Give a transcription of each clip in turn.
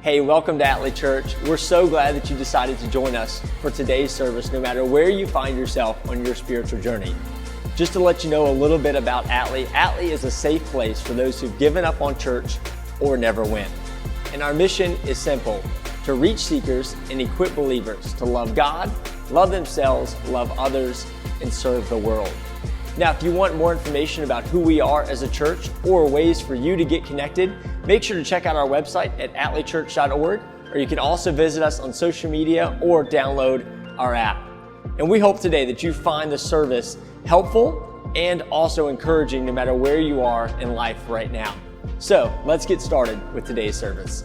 Hey, welcome to Atlee Church. We're so glad that you decided to join us for today's service, no matter where you find yourself on your spiritual journey. Just to let you know a little bit about Atlee, Atlee is a safe place for those who've given up on church or never went. And our mission is simple: to reach seekers and equip believers to love God, love themselves, love others, and serve the world. Now, if you want more information about who we are as a church or ways for you to get connected, make sure to check out our website at atleechurch.org, or you can also visit us on social media or download our app. And we hope today that you find the service helpful and also encouraging no matter where you are in life right now. So let's get started with today's service.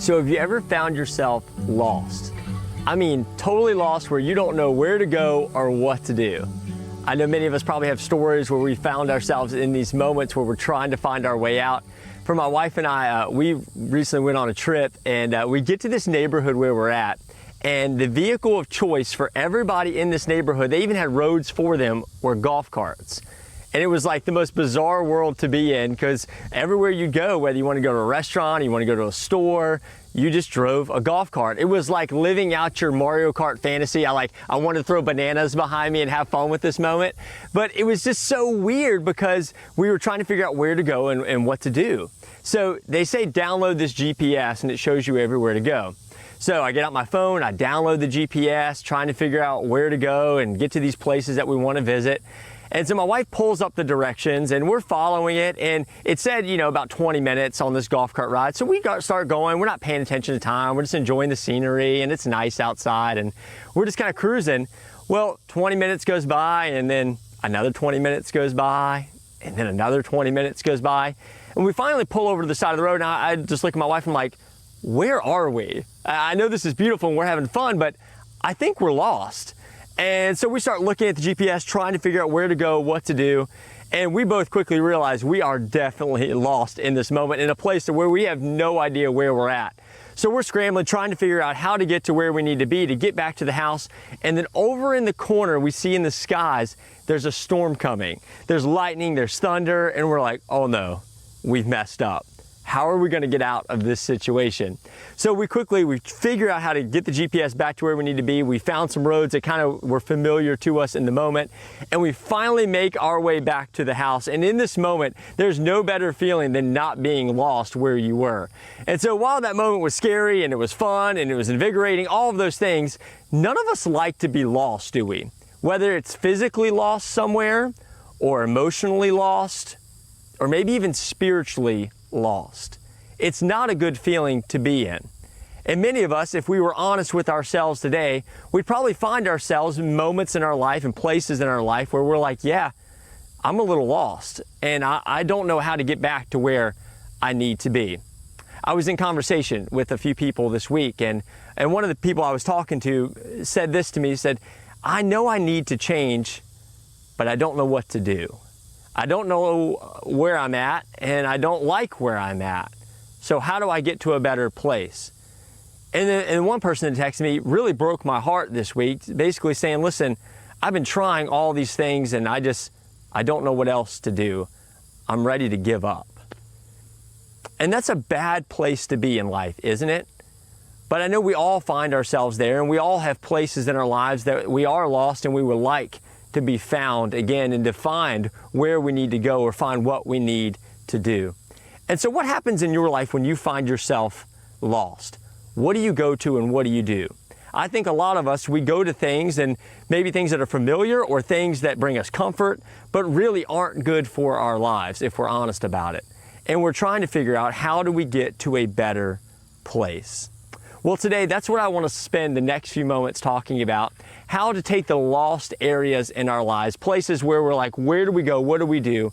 So have you ever found yourself lost? I mean, totally lost, where you don't know where to go or what to do. I know many of us probably have stories where we found ourselves in these moments where we're trying to find our way out. For my wife and I, we recently went on a trip, and we get to this neighborhood where we're at, and the vehicle of choice for everybody in this neighborhood, they even had roads for them, were golf carts. And it was like the most bizarre world to be in, because everywhere you go, whether you want to go to a restaurant, you want to go to a store, you just drove a golf cart. It was like living out your Mario Kart fantasy. I wanted to throw bananas behind me and have fun with this moment. But it was just so weird because we were trying to figure out where to go and what to do. So they say download this GPS and it shows you everywhere to go. So I get out my phone, I download the GPS, trying to figure out where to go and get to these places that we want to visit. And so my wife pulls up the directions and we're following it, and it said, about 20 minutes on this golf cart ride. So we start going, we're not paying attention to time, we're just enjoying the scenery, and it's nice outside, and we're just kind of cruising. Well, 20 minutes goes by, and then another 20 minutes goes by, and then another 20 minutes goes by. And we finally pull over to the side of the road, and I just look at my wife and I'm like, where are we? I know this is beautiful and we're having fun, but I think we're lost. And so we start looking at the GPS, trying to figure out where to go, what to do. And we both quickly realize we are definitely lost in this moment, in a place where we have no idea where we're at. So we're scrambling, trying to figure out how to get to where we need to be to get back to the house. And then over in the corner, we see in the skies, there's a storm coming. There's lightning, there's thunder, and we're like, oh no, we've messed up. How are we going to get out of this situation? So we figure out how to get the GPS back to where we need to be. We found some roads that kind of were familiar to us in the moment, and we finally make our way back to the house. And in this moment, there's no better feeling than not being lost where you were. And so while that moment was scary and it was fun and it was invigorating, all of those things, none of us like to be lost, do we? Whether it's physically lost somewhere, or emotionally lost, or maybe even spiritually lost. It's not a good feeling to be in. And many of us, if we were honest with ourselves today, we'd probably find ourselves in moments in our life and places in our life where we're like, yeah, I'm a little lost and I don't know how to get back to where I need to be. I was in conversation with a few people this week, and one of the people I was talking to said this to me. He said, I know I need to change, but I don't know what to do. I don't know where I'm at, and I don't like where I'm at. So how do I get to a better place? And one person that texted me really broke my heart this week, basically saying, listen, I've been trying all these things, and I don't know what else to do. I'm ready to give up. And that's a bad place to be in life, isn't it? But I know we all find ourselves there, and we all have places in our lives that we are lost and we would like to be found again and to find where we need to go or find what we need to do. And so what happens in your life when you find yourself lost? What do you go to and what do you do? I think a lot of us, we go to things, and maybe things that are familiar or things that bring us comfort, but really aren't good for our lives if we're honest about it. And we're trying to figure out, how do we get to a better place? Well, today, that's what I want to spend the next few moments talking about, how to take the lost areas in our lives, places where we're like, where do we go, what do we do,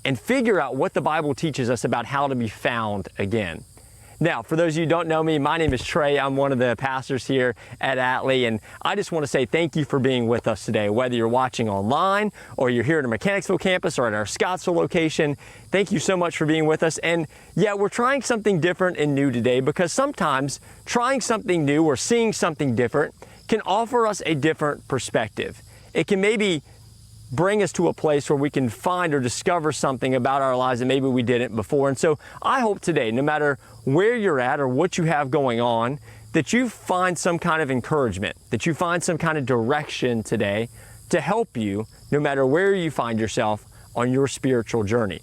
and figure out what the Bible teaches us about how to be found again. Now, for those of you who don't know me, my name is Trey. I'm one of the pastors here at Atlee, and I just want to say thank you for being with us today. Whether you're watching online or you're here at our Mechanicsville campus or at our Scottsville location, thank you so much for being with us. And yeah, we're trying something different and new today, because sometimes trying something new or seeing something different can offer us a different perspective. It can maybe bring us to a place where we can find or discover something about our lives that maybe we didn't before. And so I hope today, no matter where you're at or what you have going on, that you find some kind of encouragement, that you find some kind of direction today to help you no matter where you find yourself on your spiritual journey.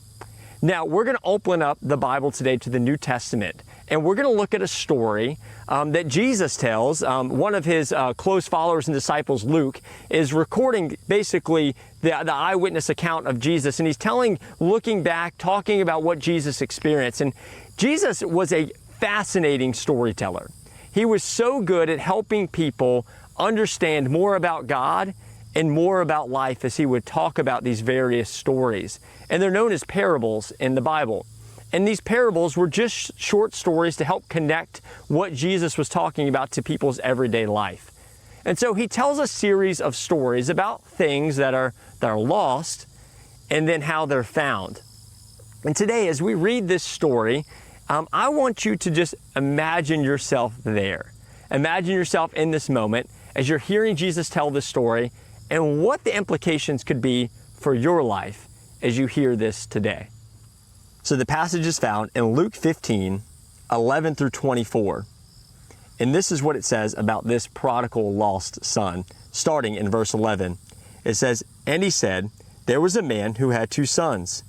Now, we're going to open up the Bible today to the New Testament, and we're going to look at a story that Jesus tells. One of his close followers and disciples, Luke, is recording basically the eyewitness account of Jesus, and he's looking back, talking about what Jesus experienced. And Jesus was a fascinating storyteller. He was so good at helping people understand more about God and more about life as he would talk about these various stories. And they're known as parables in the Bible. And these parables were just short stories to help connect what Jesus was talking about to people's everyday life. And so he tells a series of stories about things that are lost and then how they're found. And today, as we read this story, I want you to just imagine yourself there. Imagine yourself in this moment as you're hearing Jesus tell this story and what the implications could be for your life as you hear this today. So the passage is found in Luke 15, 11 through 24. And this is what it says about this prodigal lost son, starting in verse 11. It says, "And he said, there was a man who had 2 sons.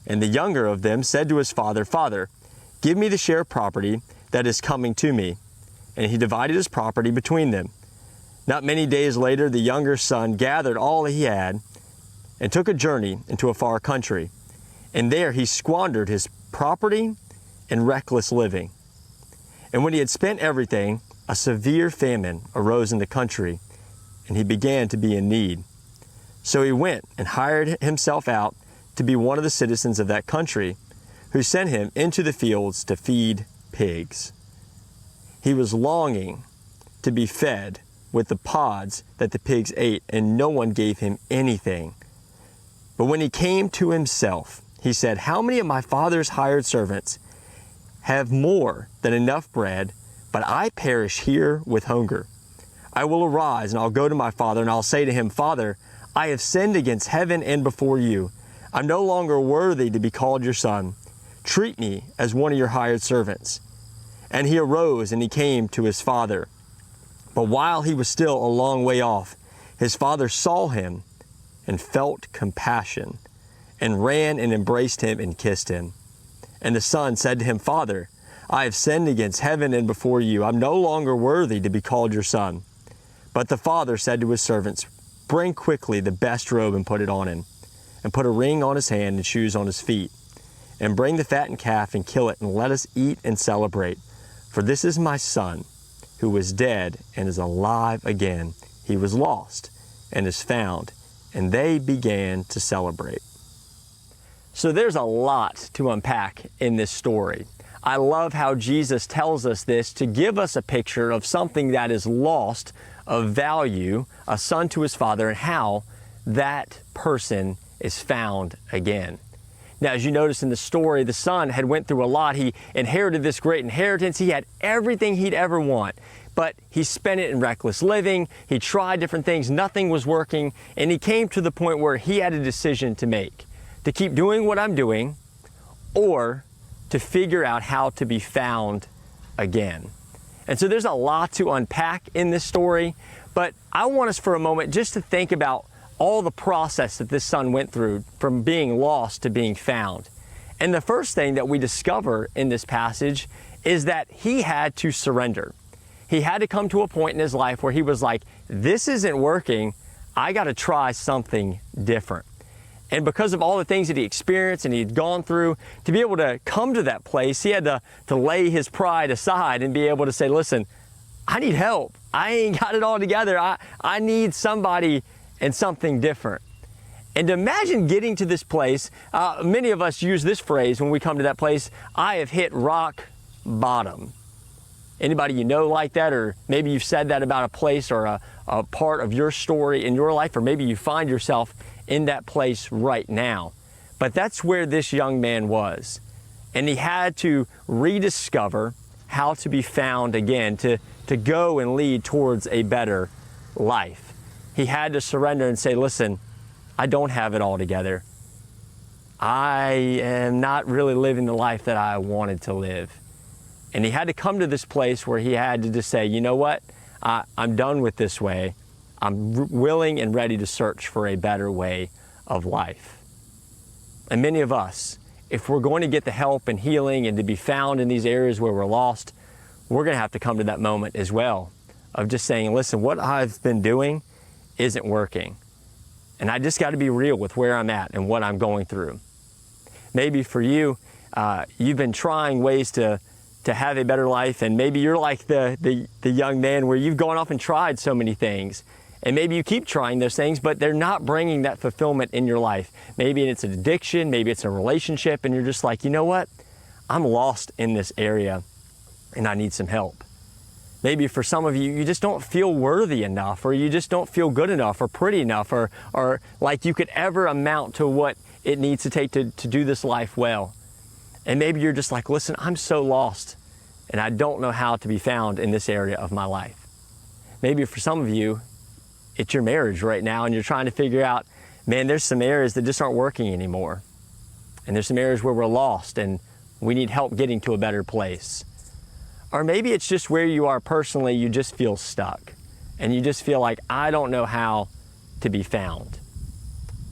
And the younger of them said to his father, 'Father, give me the share of property that is coming to me.' And he divided his property between them. Not many days later, the younger son gathered all he had and took a journey into a far country. And there he squandered his property in reckless living. And when he had spent everything, a severe famine arose in the country, and he began to be in need. So he went and hired himself out to be one of the citizens of that country, who sent him into the fields to feed pigs. He was longing to be fed with the pods that the pigs ate, and no one gave him anything. But when he came to himself, he said, 'How many of my father's hired servants have more than enough bread, but I perish here with hunger? I will arise and I'll go to my father, and I'll say to him, Father, I have sinned against heaven and before you. I'm no longer worthy to be called your son. Treat me as one of your hired servants.' And he arose and he came to his father. But while he was still a long way off, his father saw him and felt compassion, and ran and embraced him and kissed him. And the son said to him, 'Father, I have sinned against heaven and before you. I'm no longer worthy to be called your son.' But the father said to his servants, 'Bring quickly the best robe and put it on him, and put a ring on his hand and shoes on his feet. And bring the fattened calf and kill it, and let us eat and celebrate. For this is my son, who was dead and is alive again. He was lost and is found.' And they began to celebrate." So there's a lot to unpack in this story. I love how Jesus tells us this to give us a picture of something that is lost, of value, a son to his father, and how that person is found again. Now, as you notice in the story, the son had went through a lot. He inherited this great inheritance. He had everything he'd ever want, but he spent it in reckless living. He tried different things. Nothing was working, and he came to the point where he had a decision to make, to keep doing what I'm doing or to figure out how to be found again. And so there's a lot to unpack in this story, but I want us for a moment just to think about all the process that this son went through from being lost to being found. And the first thing that we discover in this passage is that he had to surrender. He had to come to a point in his life where he was like, this isn't working, I got to try something different. And because of all the things that he experienced and he'd gone through, to be able to come to that place, he had to lay his pride aside and be able to say, listen, I need help. I ain't got it all together. I need somebody and something different. And to imagine getting to this place, many of us use this phrase when we come to that place, I have hit rock bottom. Anybody you know like that, or maybe you've said that about a place or a part of your story in your life, or maybe you find yourself in that place right now. But that's where this young man was. And he had to rediscover how to be found again, to go and lead towards a better life. He had to surrender and say, listen, I don't have it all together. I am not really living the life that I wanted to live. And he had to come to this place where he had to just say, you know what? I'm done with this way. I'm willing and ready to search for a better way of life. And many of us, if we're going to get the help and healing and to be found in these areas where we're lost, we're going to have to come to that moment as well of just saying, listen, what I've been doing isn't working. And I just got to be real with where I'm at and what I'm going through. Maybe for you, you've been trying ways to have a better life, and maybe you're like the young man where you've gone off and tried so many things. And maybe you keep trying those things, but they're not bringing that fulfillment in your life. Maybe it's an addiction, maybe it's a relationship, and you're just like, you know what? I'm lost in this area and I need some help. Maybe for some of you, you just don't feel worthy enough, or you just don't feel good enough or pretty enough, or like you could ever amount to what it needs to take to do this life well. And maybe you're just like, listen, I'm so lost and I don't know how to be found in this area of my life. Maybe for some of you, it's your marriage right now and you're trying to figure out, man, there's some areas that just aren't working anymore. And there's some areas where we're lost and we need help getting to a better place. Or maybe it's just where you are personally, you just feel stuck and you just feel like, I don't know how to be found.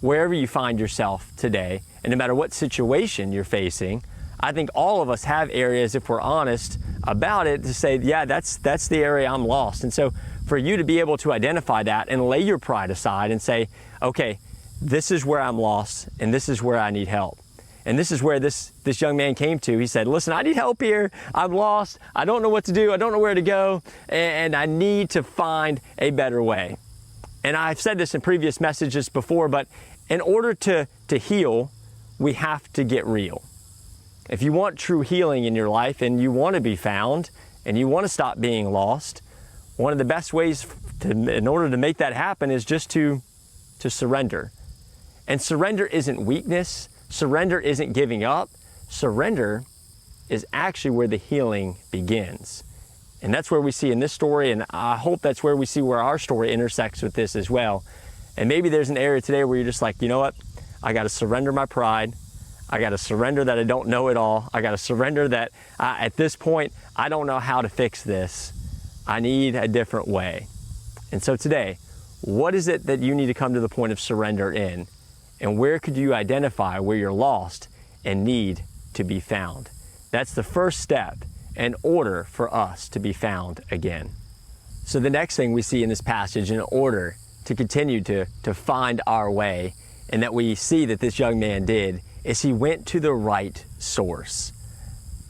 Wherever you find yourself today, and no matter what situation you're facing, I think all of us have areas, if we're honest about it, to say, yeah, that's the area I'm lost. And so for you to be able to identify that and lay your pride aside and say, okay, this is where I'm lost and this is where I need help. And this is where this young man came to. He said, listen, I need help here. I'm lost. I don't know what to do. I don't know where to go. And I need to find a better way. And I've said this in previous messages before, but in order to heal, we have to get real. If you want true healing in your life and you want to be found and you want to stop being lost, one of the best ways in order to make that happen is just to surrender. And surrender isn't weakness. Surrender isn't giving up. Surrender is actually where the healing begins. And that's where we see in this story, and I hope that's where we see where our story intersects with this as well. And maybe there's an area today where you're just like, you know what? I got to surrender my pride. I got to surrender that I don't know it all. I got to surrender that at this point, I don't know how to fix this. I need a different way. And so today, what is it that you need to come to the point of surrender in? And where could you identify where you're lost and need to be found? That's the first step in order for us to be found again. So the next thing we see in this passage, in order to continue to find our way, and that we see that this young man did, is he went to the right source.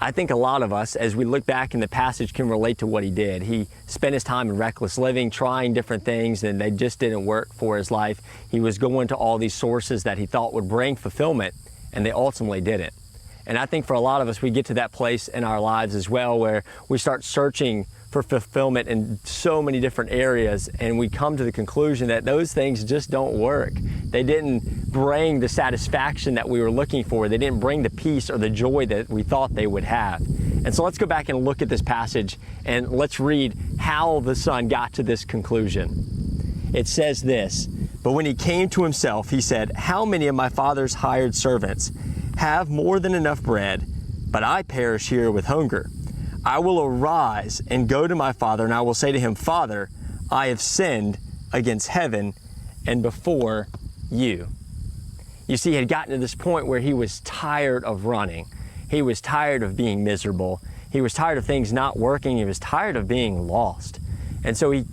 I think a lot of us, as we look back in the passage, can relate to what he did. He spent his time in reckless living, trying different things, and they just didn't work for his life. He was going to all these sources that he thought would bring fulfillment, and they ultimately didn't. And I think for a lot of us, we get to that place in our lives as well where we start searching for fulfillment in so many different areas, and we come to the conclusion that those things just don't work. They didn't bring the satisfaction that we were looking for. They didn't bring the peace or the joy that we thought they would have. And so let's go back and look at this passage, and let's read how the son got to this conclusion. It says this, "But when he came to himself, he said, 'How many of my father's hired servants have more than enough bread, but I perish here with hunger? I will arise and go to my father, and I will say to him, Father, I have sinned against heaven and before you.'" You see, he had gotten to this point where he was tired of running. He was tired of being miserable. He was tired of things not working. He was tired of being lost. And so he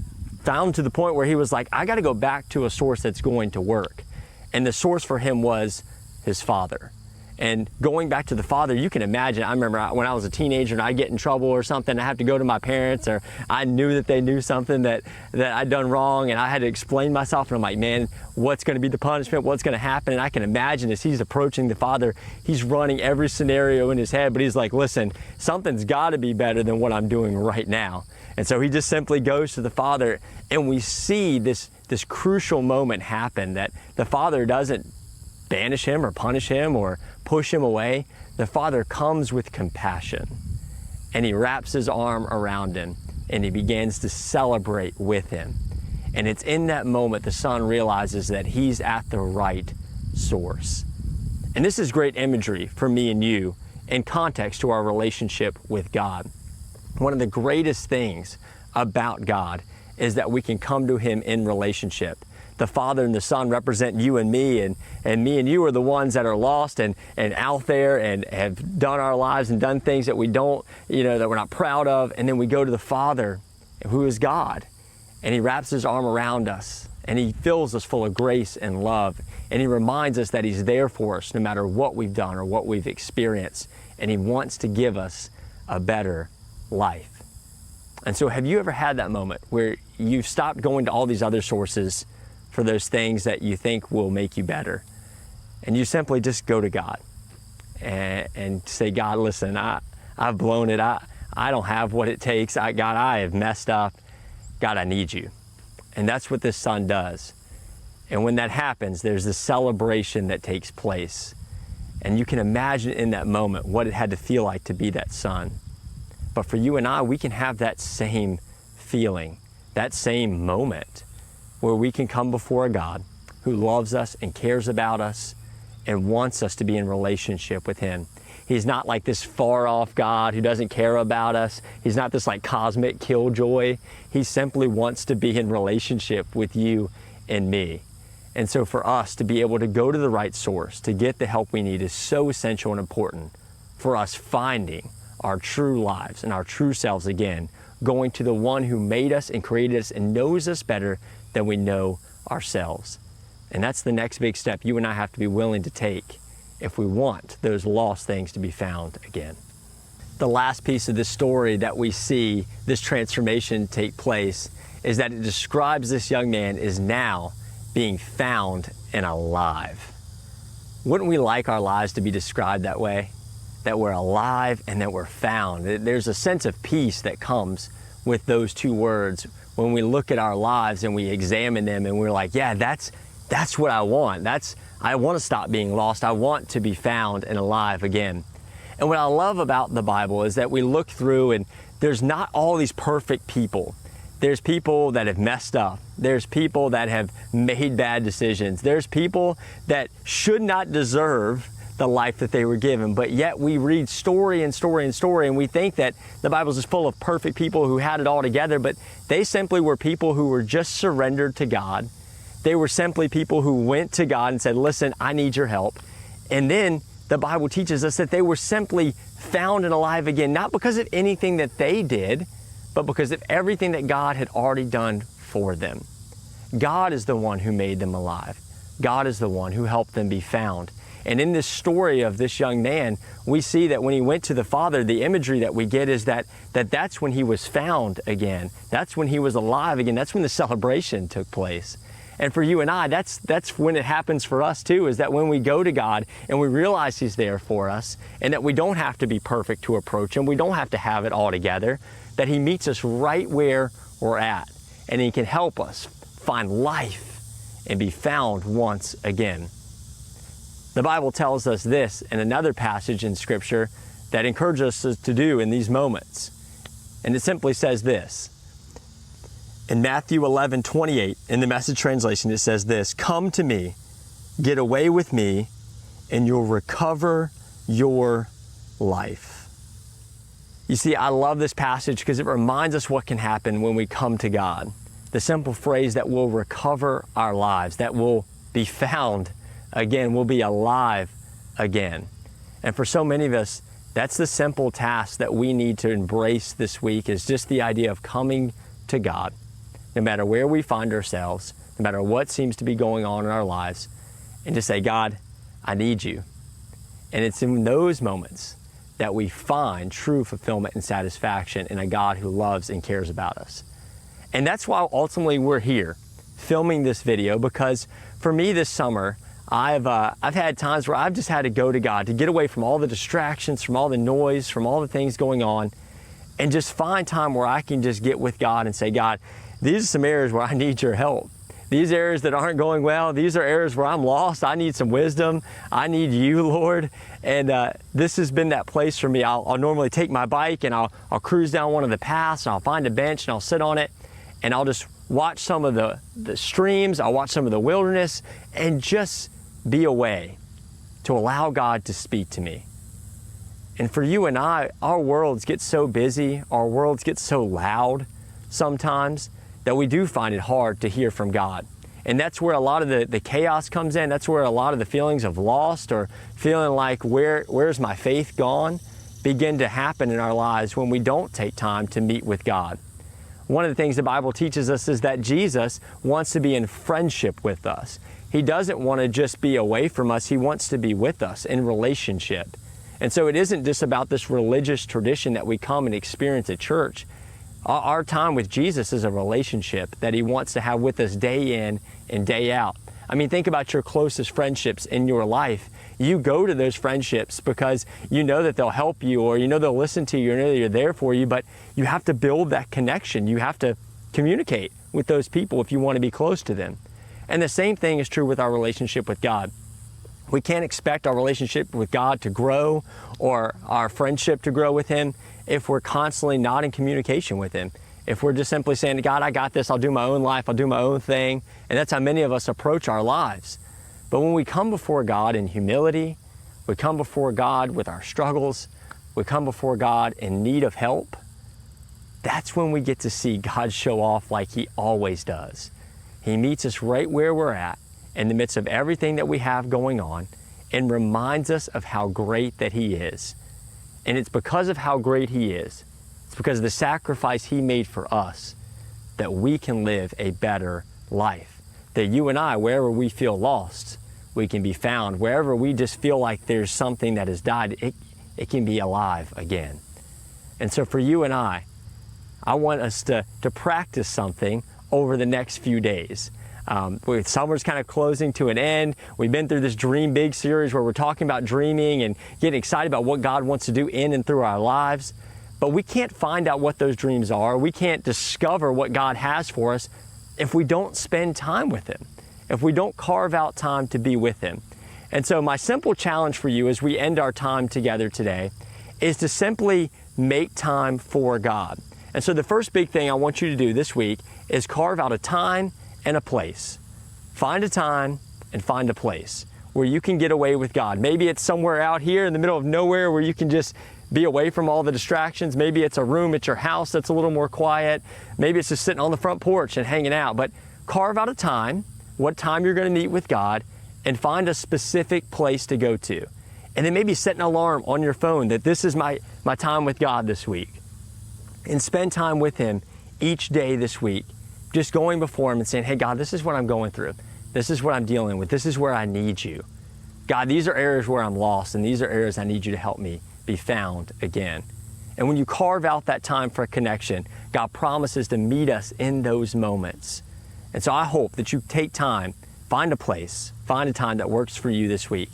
found to the point where he was like, I got to go back to a source that's going to work. And the source for him was his father. And going back to the father, you can imagine, I remember when I was a teenager and I'd get in trouble or something, I have to go to my parents, or I knew that they knew something that I'd done wrong, and I had to explain myself, and I'm like, man, what's going to be the punishment? What's going to happen? And I can imagine as he's approaching the father, he's running every scenario in his head, but he's like, listen, something's got to be better than what I'm doing right now. And so he just simply goes to the father, and we see this crucial moment happen, that the father doesn't banish him or punish him or push him away. The father comes with compassion, and he wraps his arm around him, and he begins to celebrate with him. And it's in that moment the son realizes that he's at the right source. And this is great imagery for me and you in context to our relationship with God. One of the greatest things about God is that we can come to him in relationship. The Father and the Son represent you and me, and me and you are the ones that are lost and out there and have done our lives and done things that we don't, that we're not proud of. And then we go to the Father, who is God, and he wraps his arm around us, and he fills us full of grace and love. And he reminds us that he's there for us no matter what we've done or what we've experienced. And he wants to give us a better life. And so have you ever had that moment where you've stopped going to all these other sources for those things that you think will make you better, and you simply just go to God and say, God, listen, I've blown it. I don't have what it takes. God, I have messed up. God, I need you. And that's what this son does. And when that happens, there's this celebration that takes place. And you can imagine in that moment what it had to feel like to be that son. But for you and I, we can have that same feeling, that same moment, where we can come before a God who loves us and cares about us and wants us to be in relationship with him. He's not like this far off God who doesn't care about us. He's not this like cosmic killjoy. He simply wants to be in relationship with you and me. And so for us to be able to go to the right source, to get the help we need, is so essential and important for us finding our true lives and our true selves again, going to the one who made us and created us and knows us better than we know ourselves. And that's the next big step you and I have to be willing to take if we want those lost things to be found again. The last piece of this story that we see this transformation take place is that it describes this young man is now being found and alive. Wouldn't we like our lives to be described that way? That we're alive and that we're found. There's a sense of peace that comes with those two words when we look at our lives and we examine them and we're like, yeah, that's what I want. I want to stop being lost. I want to be found and alive again. And what I love about the Bible is that we look through and there's not all these perfect people. There's people that have messed up. There's people that have made bad decisions. There's people that should not deserve the life that they were given, but yet we read story and story and story, and we think that the Bible's just full of perfect people who had it all together, but they simply were people who were just surrendered to God. They were simply people who went to God and said, listen, I need your help. And then the Bible teaches us that they were simply found and alive again, not because of anything that they did, but because of everything that God had already done for them. God is the one who made them alive. God is the one who helped them be found. And in this story of this young man, we see that when he went to the Father, the imagery that we get is that's when he was found again. That's when he was alive again. That's when the celebration took place. And for you and I, that's when it happens for us too, is that when we go to God and we realize He's there for us and that we don't have to be perfect to approach Him, we don't have to have it all together, that He meets us right where we're at and He can help us find life and be found once again. The Bible tells us this in another passage in Scripture that encourages us to do in these moments. And it simply says this. In Matthew 11:28, in the Message translation, it says this, "Come to me, get away with me, and you'll recover your life." You see, I love this passage because it reminds us what can happen when we come to God. The simple phrase that we'll recover our lives, that we'll be found again, we'll be alive again. And for so many of us, that's the simple task that we need to embrace this week, is just the idea of coming to God. No matter where we find ourselves, no matter what seems to be going on in our lives, and to say, God, I need you. And it's in those moments that we find true fulfillment and satisfaction in a God who loves and cares about us. And that's why ultimately we're here filming this video, because for me this summer, I've had times where I've just had to go to God to get away from all the distractions, from all the noise, from all the things going on, and just find time where I can just get with God and say, God, these are some areas where I need your help. These areas that aren't going well, these are areas where I'm lost. I need some wisdom. I need you, Lord. And this has been that place for me. I'll normally take my bike and I'll cruise down one of the paths and I'll find a bench and I'll sit on it and I'll just watch some of the streams. I'll watch some of the wilderness and just be away to allow God to speak to me. And for you and I, our worlds get so busy, our worlds get so loud sometimes that we do find it hard to hear from God. And that's where a lot of the chaos comes in. That's where a lot of the feelings of lost or feeling like where's my faith gone begin to happen in our lives when we don't take time to meet with God. One of the things the Bible teaches us is that Jesus wants to be in friendship with us. He doesn't want to just be away from us. He wants to be with us in relationship. And so it isn't just about this religious tradition that we come and experience at church. Our time with Jesus is a relationship that He wants to have with us day in and day out. I mean, think about your closest friendships in your life. You go to those friendships because you know that they'll help you, or you know they'll listen to you, or you know that you're there for you, but you have to build that connection. You have to communicate with those people if you want to be close to them. And the same thing is true with our relationship with God. We can't expect our relationship with God to grow or our friendship to grow with Him if we're constantly not in communication with Him. If we're just simply saying, God, I got this, I'll do my own life, I'll do my own thing. And that's how many of us approach our lives. But when we come before God in humility, we come before God with our struggles, we come before God in need of help, that's when we get to see God show off like He always does. He meets us right where we're at, in the midst of everything that we have going on, and reminds us of how great that He is. And it's because of how great He is, it's because of the sacrifice He made for us, that we can live a better life. That you and I, wherever we feel lost, we can be found. Wherever we just feel like there's something that has died, it can be alive again. And so for you and I want us to practice something over the next few days. Summer's kind of closing to an end. We've been through this Dream Big series where we're talking about dreaming and getting excited about what God wants to do in and through our lives. But we can't find out what those dreams are. We can't discover what God has for us if we don't spend time with Him, if we don't carve out time to be with Him. And so my simple challenge for you as we end our time together today is to simply make time for God. And so the first big thing I want you to do this week is carve out a time and a place. Find a time and find a place where you can get away with God. Maybe it's somewhere out here in the middle of nowhere where you can just be away from all the distractions. Maybe it's a room at your house that's a little more quiet. Maybe it's just sitting on the front porch and hanging out. But carve out a time, what time you're going to meet with God, and find a specific place to go to. And then maybe set an alarm on your phone that this is my time with God this week. And spend time with Him each day this week, just going before Him and saying, hey, God, this is what I'm going through. This is what I'm dealing with. This is where I need you. God, these are areas where I'm lost, and these are areas I need you to help me be found again. And when you carve out that time for a connection, God promises to meet us in those moments. And so I hope that you take time, find a place, find a time that works for you this week.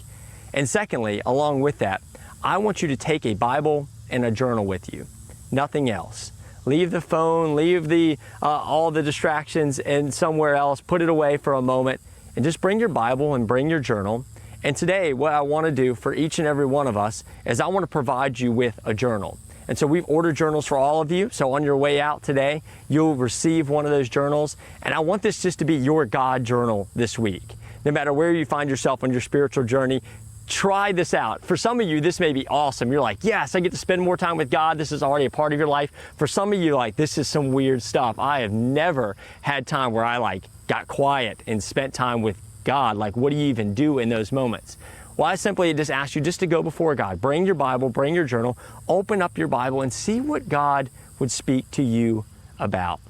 And secondly, along with that, I want you to take a Bible and a journal with you, nothing else. Leave the phone, leave all the distractions and somewhere else, put it away for a moment, and just bring your Bible and bring your journal. And today, what I want to do for each and every one of us is I want to provide you with a journal. And so we've ordered journals for all of you. So on your way out today, you'll receive one of those journals. And I want this just to be your God journal this week. No matter where you find yourself on your spiritual journey, try this out. For some of you, this may be awesome. You're like, yes, I get to spend more time with God. This is already a part of your life. For some of you, like, this is some weird stuff. I have never had time where I got quiet and spent time with God. Like, what do you even do in those moments? Well, I simply just ask you just to go before God. Bring your Bible, bring your journal, open up your Bible and see what God would speak to you about.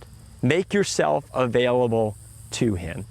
Make yourself available to Him.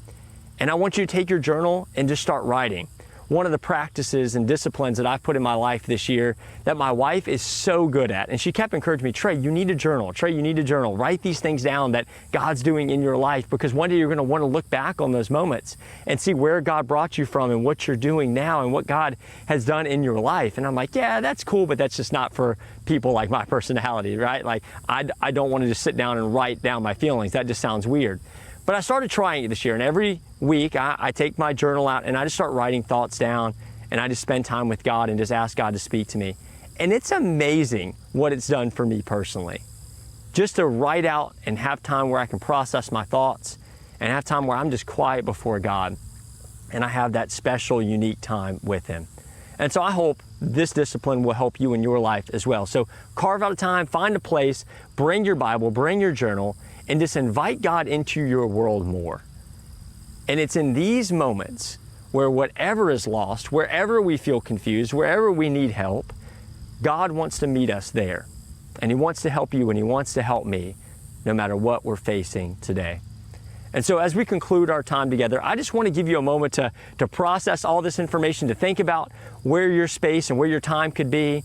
And I want you to take your journal and just start writing. One of the practices and disciplines that I've put in my life this year that my wife is so good at, and she kept encouraging me, Trey, you need a journal. Trey, you need a journal. Write these things down that God's doing in your life, because one day you're going to want to look back on those moments and see where God brought you from and what you're doing now and what God has done in your life. And I'm like, yeah, that's cool, but that's just not for people like my personality, right? Like, I don't want to just sit down and write down my feelings. That just sounds weird. But I started trying it this year, and every week I take my journal out and I just start writing thoughts down, and I just spend time with God and just ask God to speak to me. And it's amazing what it's done for me personally. Just to write out and have time where I can process my thoughts and have time where I'm just quiet before God and I have that special, unique time with Him. And so I hope this discipline will help you in your life as well. So carve out a time, find a place, bring your Bible, bring your journal, and just invite God into your world more. And it's in these moments where whatever is lost, wherever we feel confused, wherever we need help, God wants to meet us there. And He wants to help you and He wants to help me no matter what we're facing today. And so as we conclude our time together, I just want to give you a moment to process all this information, to think about where your space and where your time could be,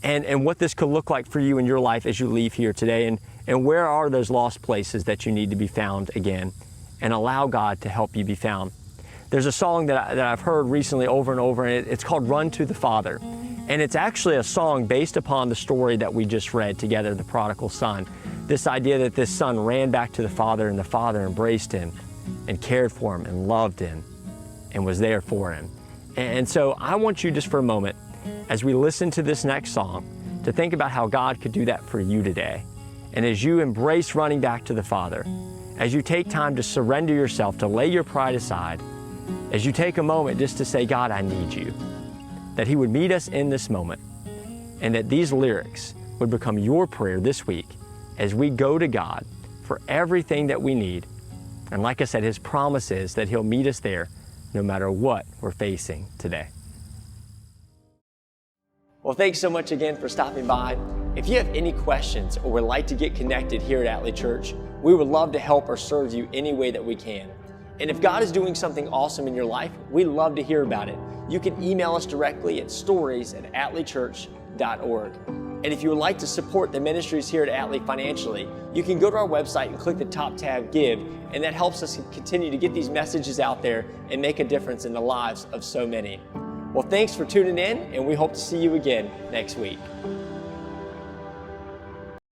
and what this could look like for you in your life as you leave here today, and where are those lost places that you need to be found again, and allow God to help you be found. There's a song that I've heard recently over and over, and it's called Run to the Father. And it's actually a song based upon the story that we just read together, the prodigal son. This idea that this son ran back to the father, and the father embraced him and cared for him and loved him and was there for him. And so I want you just for a moment, as we listen to this next song, to think about how God could do that for you today. And as you embrace running back to the Father, as you take time to surrender yourself, to lay your pride aside, as you take a moment just to say, God, I need you, that He would meet us in this moment, and that these lyrics would become your prayer this week as we go to God for everything that we need. And like I said, His promise is that He'll meet us there no matter what we're facing today. Well, thanks so much again for stopping by. If you have any questions or would like to get connected here at Atlee Church, we would love to help or serve you any way that we can. And if God is doing something awesome in your life, we'd love to hear about it. You can email us directly at stories@atleechurch.org. And if you would like to support the ministries here at Atlee financially, you can go to our website and click the top tab, Give, and that helps us continue to get these messages out there and make a difference in the lives of so many. Well, thanks for tuning in, and we hope to see you again next week.